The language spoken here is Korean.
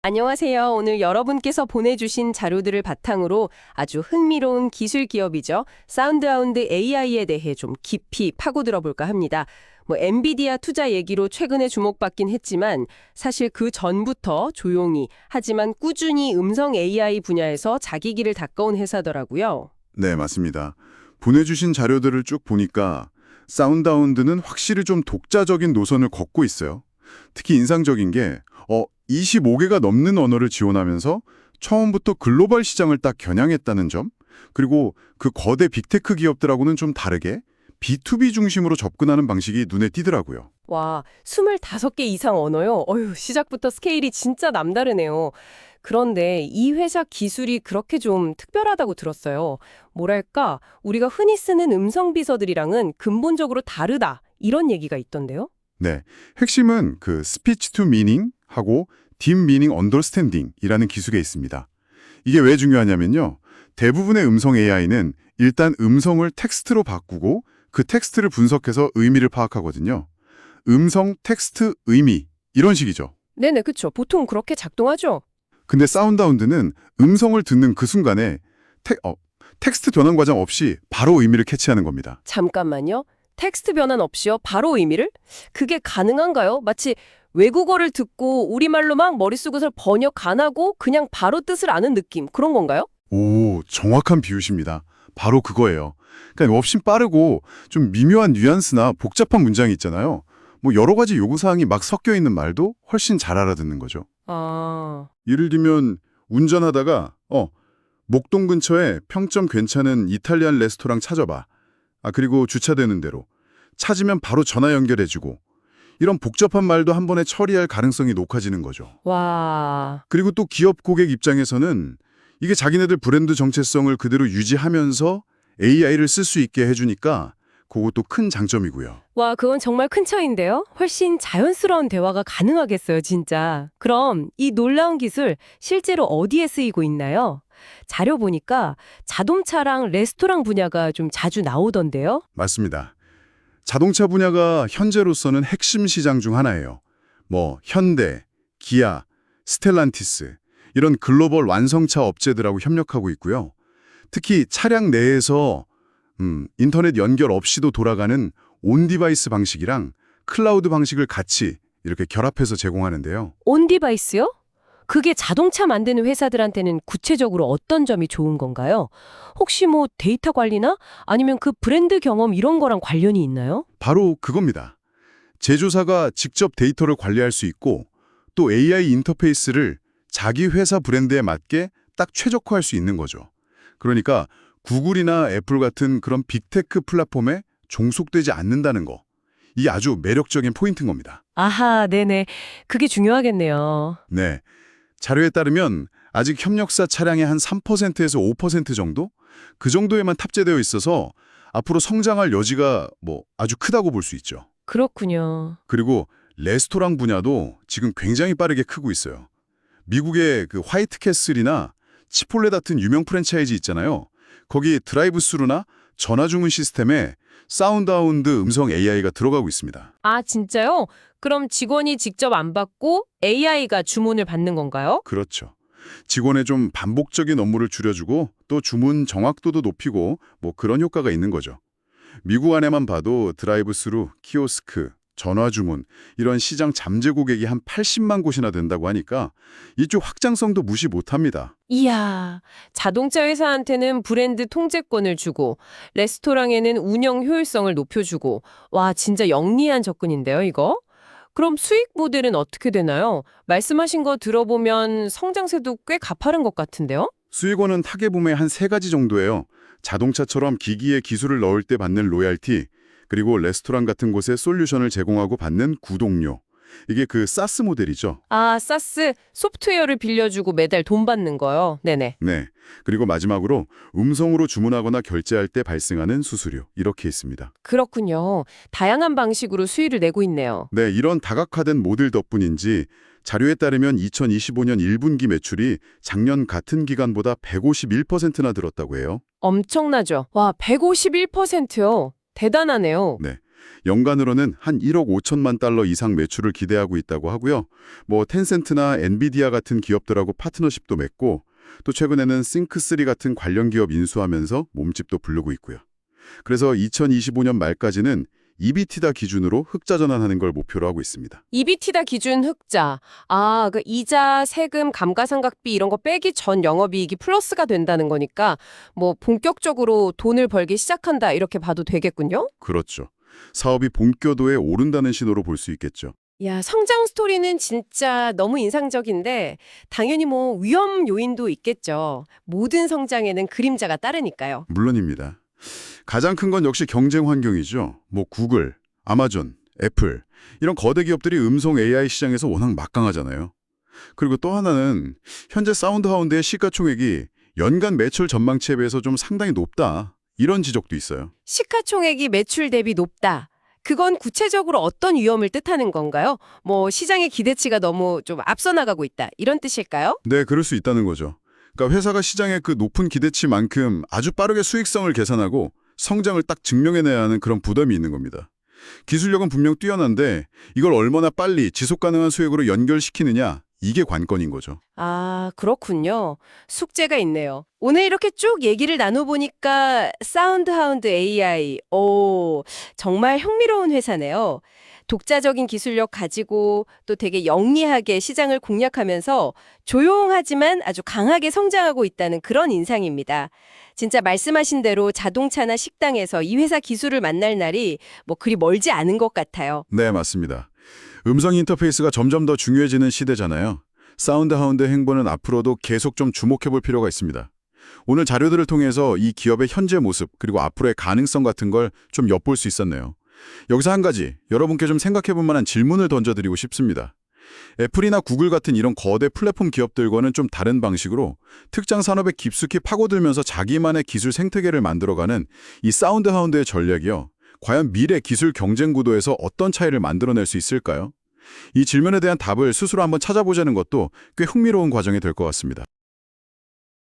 안녕하세요. 오늘 여러분께서 보내주신 자료들을 바탕으로 아주 흥미로운 기술 기업이죠. 사운드하운드 AI에 대해 좀 깊이 파고들어 볼까 합니다. 엔비디아 투자 얘기로 최근에 주목받긴 했지만 사실 그 전부터 조용히 하지만 꾸준히 음성 AI 분야에서 자기 길을 닦아온 회사더라고요. 네, 맞습니다. 보내주신 자료들을 쭉 보니까 사운드하운드는 확실히 좀 독자적인 노선을 걷고 있어요. 특히 인상적인 게 25개가 넘는 언어를 지원하면서 처음부터 글로벌 시장을 딱 겨냥했다는 점, 그리고 그 거대 빅테크 기업들하고는 좀 다르게 B2B 중심으로 접근하는 방식이 눈에 띄더라고요. 와, 25개 이상 언어요? 어휴, 시작부터 스케일이 진짜 남다르네요. 그런데 이 회사 기술이 그렇게 좀 특별하다고 들었어요. 뭐랄까, 우리가 흔히 쓰는 음성 비서들이랑은 근본적으로 다르다. 이런 얘기가 있던데요? 네, 핵심은 그 스피치 투 미닝 하고 딥 미닝 언더스탠딩이라는 기술에 있습니다. 이게 왜 중요하냐면요. 대부분의 음성 AI는 일단 음성을 텍스트로 바꾸고 그 텍스트를 분석해서 의미를 파악하거든요. 음성, 텍스트, 의미 이런 식이죠. 네네, 그쵸. 보통 그렇게 작동하죠. 근데 사운드하운드는 음성을 듣는 그 순간에 텍스트 변환 과정 없이 바로 의미를 캐치하는 겁니다. 잠깐만요. 텍스트 변환 없이요? 바로 의미를? 그게 가능한가요? 마치 외국어를 듣고 우리말로 막 머릿속에서 번역 안 하고 그냥 바로 뜻을 아는 느낌. 그런 건가요? 오, 정확한 비유십니다. 바로 그거예요. 그러니까 훨씬 빠르고 좀 미묘한 뉘앙스나 복잡한 문장이 있잖아요. 여러 가지 요구사항이 막 섞여 있는 말도 훨씬 잘 알아듣는 거죠. 아, 예를 들면 운전하다가 목동 근처에 평점 괜찮은 이탈리안 레스토랑 찾아봐. 그리고 주차되는 대로. 찾으면 바로 전화 연결해주고. 이런 복잡한 말도 한 번에 처리할 가능성이 높아지는 거죠. 와. 그리고 또 기업 고객 입장에서는 이게 자기네들 브랜드 정체성을 그대로 유지하면서 AI를 쓸 수 있게 해주니까 그것도 큰 장점이고요. 와, 그건 정말 큰 차이인데요? 훨씬 자연스러운 대화가 가능하겠어요, 진짜. 그럼 이 놀라운 기술 실제로 어디에 쓰이고 있나요? 자료 보니까 자동차랑 레스토랑 분야가 좀 자주 나오던데요? 맞습니다. 자동차 분야가 현재로서는 핵심 시장 중 하나예요. 현대, 기아, 스텔란티스 이런 글로벌 완성차 업체들하고 협력하고 있고요. 특히 차량 내에서 인터넷 연결 없이도 돌아가는 온디바이스 방식이랑 클라우드 방식을 같이 이렇게 결합해서 제공하는데요. 온디바이스요? 그게 자동차 만드는 회사들한테는 구체적으로 어떤 점이 좋은 건가요? 혹시 데이터 관리나 아니면 그 브랜드 경험 이런 거랑 관련이 있나요? 바로 그겁니다. 제조사가 직접 데이터를 관리할 수 있고 또 AI 인터페이스를 자기 회사 브랜드에 맞게 딱 최적화할 수 있는 거죠. 그러니까 구글이나 애플 같은 그런 빅테크 플랫폼에 종속되지 않는다는 거. 이 아주 매력적인 포인트인 겁니다. 아하, 네네. 그게 중요하겠네요. 네. 자료에 따르면 아직 협력사 차량의 한 3%에서 5% 정도? 그 정도에만 탑재되어 있어서 앞으로 성장할 여지가 아주 크다고 볼 수 있죠. 그렇군요. 그리고 레스토랑 분야도 지금 굉장히 빠르게 크고 있어요. 미국의 그 화이트캐슬이나 치폴레 같은 유명 프랜차이즈 있잖아요. 거기 드라이브 스루나 전화 주문 시스템에 사운드하운드 음성 AI가 들어가고 있습니다. 아, 진짜요? 그럼 직원이 직접 안 받고 AI가 주문을 받는 건가요? 그렇죠. 직원의 좀 반복적인 업무를 줄여주고 또 주문 정확도도 높이고 그런 효과가 있는 거죠. 미국 안에만 봐도 드라이브 스루, 키오스크, 전화 주문 이런 시장 잠재 고객이 한 80만 곳이나 된다고 하니까 이쪽 확장성도 무시 못합니다. 이야, 자동차 회사한테는 브랜드 통제권을 주고 레스토랑에는 운영 효율성을 높여주고 와, 진짜 영리한 접근인데요, 이거? 그럼 수익 모델은 어떻게 되나요? 말씀하신 거 들어보면 성장세도 꽤 가파른 것 같은데요? 수익원은 타겟붐의 한 3가지 정도예요. 자동차처럼 기기에 기술을 넣을 때 받는 로얄티, 그리고 레스토랑 같은 곳에 솔루션을 제공하고 받는 구독료. 이게 그 사스 모델이죠. 아, 사스, 소프트웨어를 빌려주고 매달 돈 받는 거요? 네네. 네. 그리고 마지막으로 음성으로 주문하거나 결제할 때 발생하는 수수료. 이렇게 있습니다. 그렇군요. 다양한 방식으로 수익을 내고 있네요. 네, 이런 다각화된 모델 덕분인지 자료에 따르면 2025년 1분기 매출이 작년 같은 기간보다 151%나 늘었다고 해요. 엄청나죠? 와, 151%요. 대단하네요. 네. 연간으로는 한 1억 5천만 달러 이상 매출을 기대하고 있다고 하고요. 뭐 텐센트나 엔비디아 같은 기업들하고 파트너십도 맺고 또 최근에는 싱크3 같은 관련 기업 인수하면서 몸집도 부르고 있고요. 그래서 2025년 말까지는 EBITDA 기준으로 흑자 전환하는 걸 목표로 하고 있습니다. EBITDA 기준 흑자. 그 이자, 세금, 감가상각비 이런 거 빼기 전 영업이익이 플러스가 된다는 거니까 뭐 본격적으로 돈을 벌기 시작한다 이렇게 봐도 되겠군요. 그렇죠. 사업이 본궤도에 오른다는 신호로 볼 수 있겠죠. 야, 성장 스토리는 진짜 너무 인상적인데 당연히 뭐 위험 요인도 있겠죠. 모든 성장에는 그림자가 따르니까요. 물론입니다. 가장 큰 건 역시 경쟁 환경이죠. 뭐 구글, 아마존, 애플 이런 거대 기업들이 음성 AI 시장에서 워낙 막강하잖아요. 그리고 또 하나는 현재 사운드하운드의 시가총액이 연간 매출 전망치에 비해서 좀 상당히 높다. 이런 지적도 있어요. 시가총액이 매출 대비 높다. 그건 구체적으로 어떤 위험을 뜻하는 건가요? 뭐 시장의 기대치가 너무 좀 앞서 나가고 있다. 이런 뜻일까요? 네, 그럴 수 있다는 거죠. 그러니까 회사가 시장의 그 높은 기대치만큼 아주 빠르게 수익성을 계산하고 성장을 딱 증명해내야 하는 그런 부담이 있는 겁니다. 기술력은 분명 뛰어난데 이걸 얼마나 빨리 지속 가능한 수익으로 연결시키느냐, 이게 관건인 거죠. 아, 그렇군요. 숙제가 있네요. 오늘 이렇게 쭉 얘기를 나눠보니까 사운드하운드 AI, 정말 흥미로운 회사네요. 독자적인 기술력 가지고 또 되게 영리하게 시장을 공략하면서 조용하지만 아주 강하게 성장하고 있다는 그런 인상입니다. 진짜 말씀하신 대로 자동차나 식당에서 이 회사 기술을 만날 날이 뭐 그리 멀지 않은 것 같아요. 네, 맞습니다. 음성 인터페이스가 점점 더 중요해지는 시대잖아요. 사운드하운드의 행보는 앞으로도 계속 좀 주목해볼 필요가 있습니다. 오늘 자료들을 통해서 이 기업의 현재 모습 그리고 앞으로의 가능성 같은 걸 좀 엿볼 수 있었네요. 여기서 한 가지 여러분께 좀 생각해볼 만한 질문을 던져드리고 싶습니다. 애플이나 구글 같은 이런 거대 플랫폼 기업들과는 좀 다른 방식으로 특정 산업에 깊숙이 파고들면서 자기만의 기술 생태계를 만들어가는 이 사운드하운드의 전략이요. 과연 미래 기술 경쟁 구도에서 어떤 차이를 만들어낼 수 있을까요? 이 질문에 대한 답을 스스로 한번 찾아보자는 것도 꽤 흥미로운 과정이 될 것 같습니다.